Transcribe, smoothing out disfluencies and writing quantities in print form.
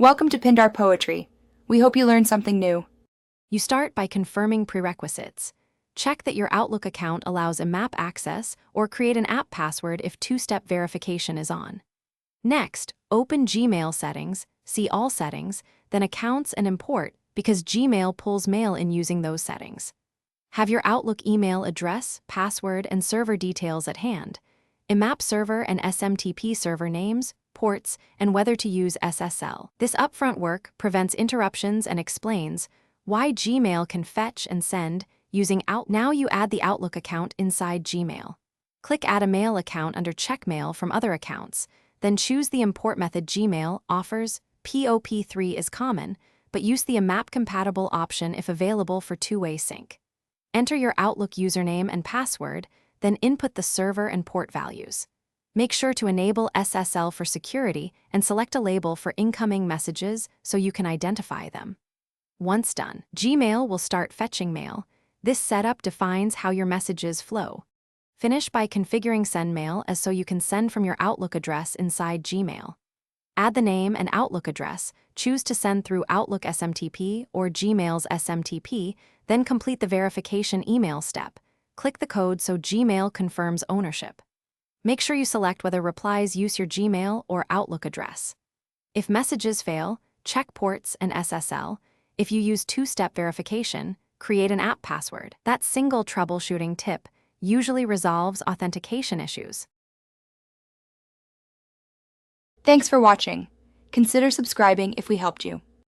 Welcome to Pindar Poetry. We hope you learned something new. You start by confirming prerequisites. Check that your Outlook account allows IMAP access or create an app password if two-step verification is on. Next, open Gmail settings, see All Settings, then Accounts and Import because Gmail pulls mail in using those settings. Have your Outlook email address, password, and server details at hand. IMAP server and SMTP server names, ports, and whether to use SSL. This upfront work prevents interruptions and explains why Gmail can fetch and send using Now you add the Outlook account inside Gmail. Click Add a Mail account under Check Mail from other accounts, then choose the import method Gmail offers. POP3 is common, but use the IMAP-compatible option if available for two-way sync. Enter your Outlook username and password, then input the server and port values. Make sure to enable SSL for security and select a label for incoming messages so you can identify them. Once done, Gmail will start fetching mail. This setup defines how your messages flow. Finish by configuring Send Mail as so you can send from your Outlook address inside Gmail. Add the name and Outlook address, choose to send through Outlook SMTP or Gmail's SMTP, then complete the verification email step. Click the code so Gmail confirms ownership. Make sure you select whether replies use your Gmail or Outlook address. If messages fail, check ports and SSL. If you use two-step verification, create an app password. That single troubleshooting tip usually resolves authentication issues. Thanks for watching. Consider subscribing if we helped you.